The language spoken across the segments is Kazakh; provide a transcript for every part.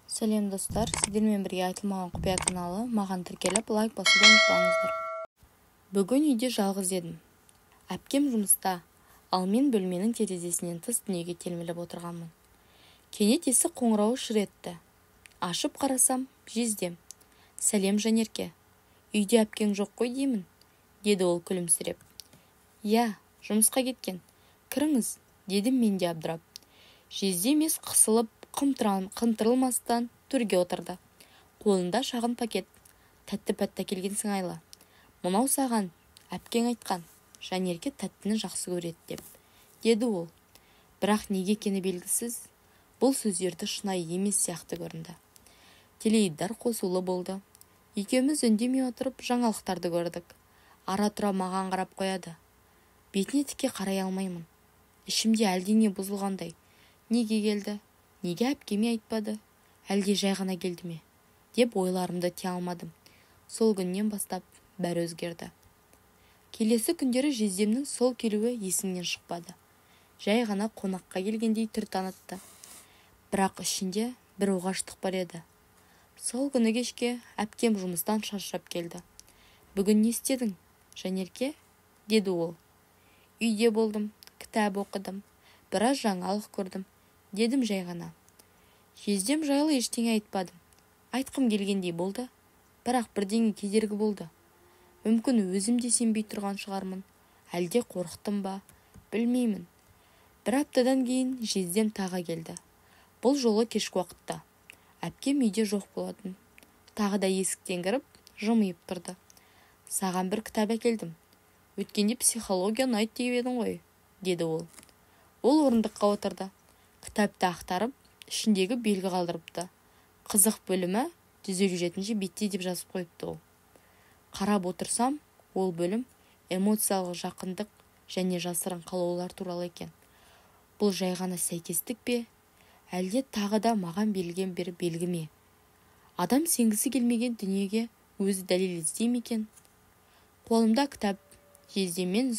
Сәлем достар, сіздермен бірге айтылмаған құпия каналы, маған тіркеліп лайк басуды ұмытпаңыздар. Бүгін үйде жалғыз едім. Әпкем жұмыста, ал мен бөлменің терезесінен тыс дүниеге телміріп отырғанмын. Кенет есік қоңырауы шыр етті. Ашып қарасам, жездем. Сәлем Жанерке. Үйде әпкең жоқ қой деймін, деді ол күлімсіреп. Я, жұмысқа кеткен. Кіріңіз, дедім мен де абдырап. Жезде емес қысылып, қымтырылмастан төрге отырды. Қолында шағын пакет. Тәтті-пәтті әкелген сыңайлы. Мынау саған, әпкең айтқан, Жанерке тәттіні жақсы көреді деп, деді ол. Бірақ неге екені белгісіз, бұл сөздерді шынайы емес сияқты көрінді. Теледидар қосулы болды. Екеуміз үндемей отырып жаңалықтарды көрдік. Ара-тұра маған қарап қояды. Бетіне тіке қарай алмаймын. Ішімде әлдене бұзылғандай. Неге келді? Неге әпкеме айтпады? Әлде жай ғана келді ме? Деп ойларымды тия алмадым. Сол күннен бастап бәрі өзгерді. Келесі күндері жездемнің сол келуі есімнен шықпады. Жай ғана қонаққа келгендей түр танытты. Бірақ ішінде бір оғаштық бар еді. Сол күні кешке әпкем жұмыстан шаршап келді. Бүгін не істедің, Жанерке? Деді ол. Үйде болдым, кітап оқыдым, біраз жаңалық көрдім, дедім жай ғана. Жездем жайлы ештеңе айтпадым. Айтқым келгендей болды, бірақ бірдеңе кедергі болды. Мүмкін өзім де сенбей тұрған шығармын. Әлде қорықтым ба? Білмеймін. Бір аптадан кейін жездем тағы келді. Бұл жолы кешкі уақытта. Әпкем үйде жоқ болатын. Тағы да есіктен кіріп, жымиып тұрды. Саған бір кітап әкелдім. Өткенде психологияны айт деп едің ғой, деді ол. Ол орындыққа отырды. Кітапты ақтарып, ішіндегі белгі қалдырыпты. Қызық бөлімі 157 бетте деп жазып қойыпты ол. Қарап отырсам, ол бөлім эмоциялық жақындық және жасырын қалаулар туралы екен. Бұл жай ғана сәйкестік пе? Әлде тағы да маған берілген бір белгі ме? Адам сенгісі келмеген дүниеге өзі дәлел іздей ме екен? Қолымда кітап. Жездеммен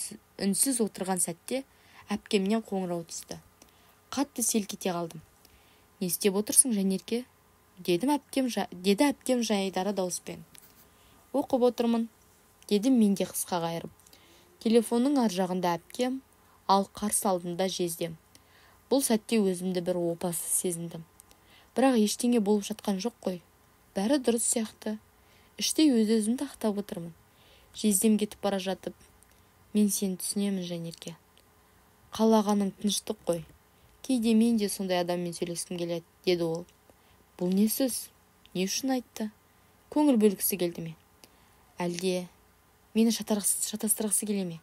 үнсіз отырған сәтте әпкемнен қоңырау түсті. Қатты селк ете қалдым. Не істеп отырсың, Жанерке? Деді әпкем жайдары дауыспен. Оқып отырмын, дедім мен де қысқа қайырып. Телефонның ар жағында әпкем, ал қарсы алдында жездем. Бұл сәтте өзімді бір опасыз сезіндім. Бірақ ештеңе болып жатқан жоқ қой. Бәрі дұрыс сияқты. Іштей өз-өзімді ақтап отырмын. Жездем кетіп бара жатып, мен сені түсінемін, Жанерке. Қалағаның тыныштық қой. Кейде мен де сондай адаммен сөйлескім келеді, деді ол. Бұл не сөз? Не үшін айтты? Көңіл бөлгісі келді ме? Әлде мені шатастырғысы келе ме?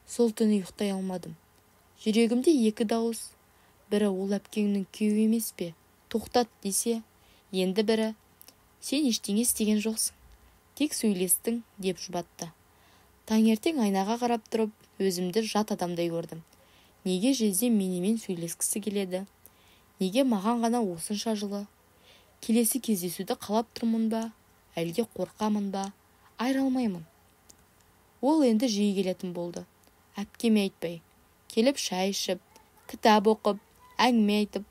Сол түні ұйықтай алмадым. Жүрегімде екі дауыс. Бірі ол әпкеңнің күйеуі емес пе? Тоқтат десе, енді бірі сен ештеңе істеген жоқсың. Тек сөйлестің, деп жұбатты. Таңертең айнаға қарап тұрып, өзімді жат адамдай көрдім. Неге жездем менімен сөйлескісі келеді? Неге маған ғана осынша жылы? Келесі кездесуді қалап тұрмын ба? Әлде қорқамын ба? Айыра алмаймын. Ол енді жиі келетін болды. Әпкеме айтпай, келіп шай ішіп, кітап оқып, әңгіме айтып,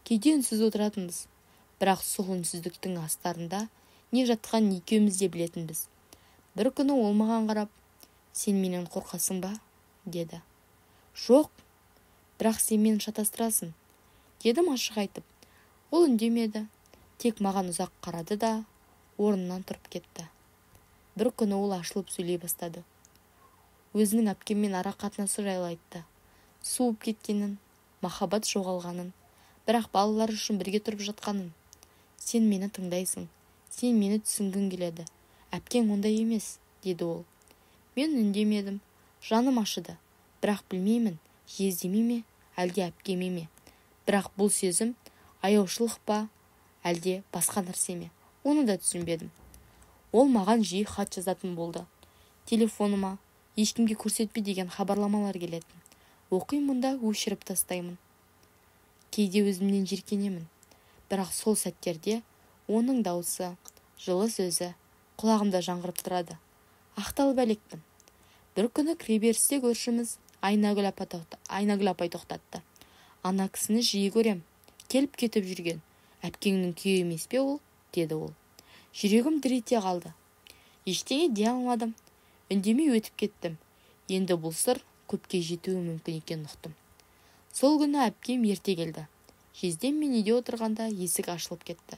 кейде үнсіз отыратынбыз. Бірақ сол үнсіздіктің астарында не жатқан екеуміз де білетінбіз. Бір күні ол маған қарап, сен менен қорқасың ба? Деді. Жоқ, бірақ сен мені шатастырасың, дедім ашық айтып. Ол үндемеді, тек маған ұзақ қарады да орнынан тұрып кетті. Бір күні ол ашылып сөйлей бастады. Өзінің әпкеммен ара қатынасы жайлы айтты. Суып кеткенін, махаббат жоғалғанын, бірақ балалар үшін бірге тұрып жатқанын. Сен мені тыңдайсың, сен мені түсінгің келеді. Әпкең ондай емес, деді ол. Мен үндемедім, жаным ашыды. Бірақ білмеймін, жездеме ме, әлде әпкеме ме. Бірақ бұл сезім аяушылық па, әлде басқа нәрсе ме? Оны да түсінбедім. Ол маған жиі хат жазатын болды. Телефоныма ешкімге көрсетпе деген хабарламалар келетін. Оқимын да өшіріп тастаймын. Кейде өзімнен жиіркенемін. Бірақ сол сәттерде оның дауысы, жылы сөзі құлағымда жаңғырып тұрады. Ақталып әлекпін. Бір күні кіреберісте көршіміз Айнагүл апай тоқтатты. Ана кісіні жиі көрем. Келіп кетіп жүрген. Әпкеңнің күйеуі емес пе ол? Деді ол. Жүрегім дір ете қалды. Ештеңе дей алмадым. Үндемей өтіп кеттім. Енді бұл сыр көпке жетуі мүмкін екенін ұқтым. Сол күні әпкем ерте келді. Жездем мен үйде отырғанда есік ашылып кетті.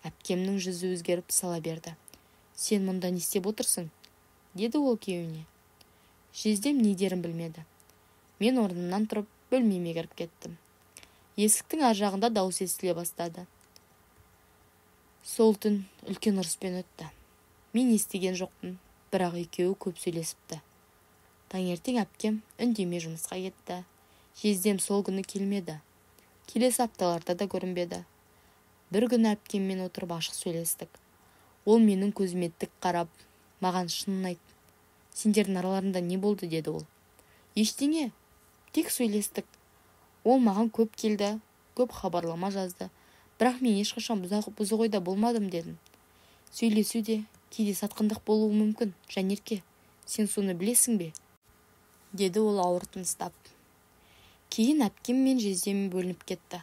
Әпкемнің жүзі өзгеріп сала берді. Сен мұнда не істеп отырсың? Деді ол күйеуіне. Жездем не дерін білмеді. Мен орнымнан тұрып бөлмеме кіріп кеттім. Есіктің ар жағында дауыс естіле бастады. Сол түн үлкен ұрыспен өтті. Мен естіген жоқпын, бірақ екеуі көп сөйлесіпті. Таңертең әпкем үндемей жұмысқа кетті. Жездем сол күні келмеді. Келесі апталарда да көрінбеді. Бір күні әпкеммен отырып ашық сөйлестік. Ол менің көзіме тік қарап, маған шынын айт. Сендердің араларында не болды, деді ол. Ештеңе, тек сөйлестік. Ол маған көп келді, көп хабарлама жазды. Бірақ мен ешқашан бұзық ойда болмадым, дедім. Сөйлесуде кейде сатқындық болуы мүмкін, Жанерке. Сен соны білесің бе? Деді ол ауыр тыныстап. Кейін әпкем мен жездем бөлініп кетті.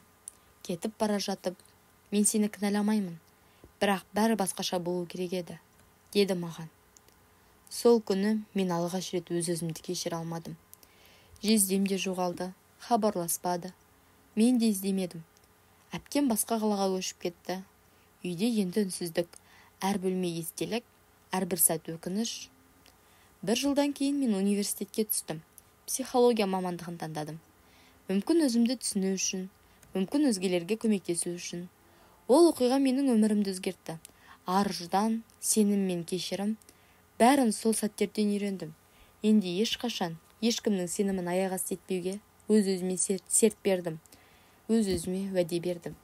Кетіп бара жатып, мен сені кінәламаймын, бірақ бәрі басқаша болу керек еді, деді маған. Сол күні мен алғаш рет өз-өзімді кешіре алмадым. Жездем де жоғалды, хабарласпады. Мен де іздемедім. Әпкем басқа қалаға көшіп кетті. Үйде енді үнсіздік, әр бөлме естелік, әрбір сәт өкініш. Бір жылдан кейін мен университетке түстім. Психология мамандығын таңдадым. Мүмкін өзімді түсіну үшін, мүмкін өзгелерге көмектесу үшін. Ол оқиға менің өмірімді өзгертті. Ар-ждан, сенім мен кешірім, бәрін сол сәттерден үйрендім. Енді ешқашан ешкімнің сенімін аяқ асты етпеуге өз-өзіме серт бердім. Өз-өзіме уәде бердім.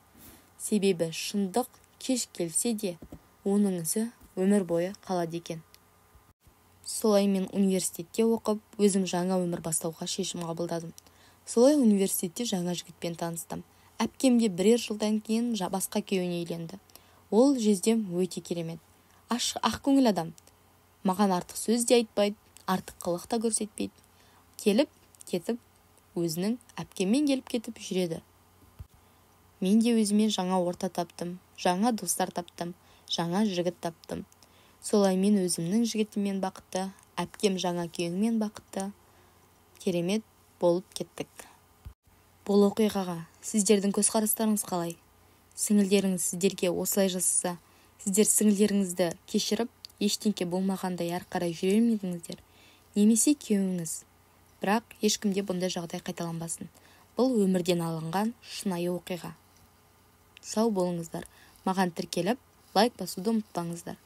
Себебі шындық кеш келсе де, оның ізі өмір бойы қалады екен. Солай мен университетте оқып, өзім жаңа өмір бастауға шешім қабылдадым. Солай университетте жаңа жігітпен таныстым. Әпкем де бірер жылдан кейін басқа күйеуіне үйленді. Ол жездем өте керемет. Ақ көңіл адам. Маған артық сөз де айтпайды, артық қылық та көрсетпейді. Келіп, кетіп, өзінің әпкеммен келіп кетіп жүреді. Мен де өзіме жаңа орта таптым, жаңа достар таптым, жаңа жігіт таптым. Солай мен өзімнің жігітіммен бақытты, әпкем жаңа күйеуімен бақытты, керемет болып кеттік. Бұл оқиғаға сіздердің көзқарастарыңыз қалай? Сіңілдеріңіз сіздерге осылай жасаса, сіздер сіңілдеріңізді кешіріп, ештеңке болмағандай ары қарай жүре медіңіздер? Немесе күйеуіңіз? Бірақ ешкімде бұндай жағдай қайталанбасын. Бұл өмірден алынған шынайы оқиға. Сау болыңыздар. Маған тіркеліп, лайк басуды ұмытпаңыздар.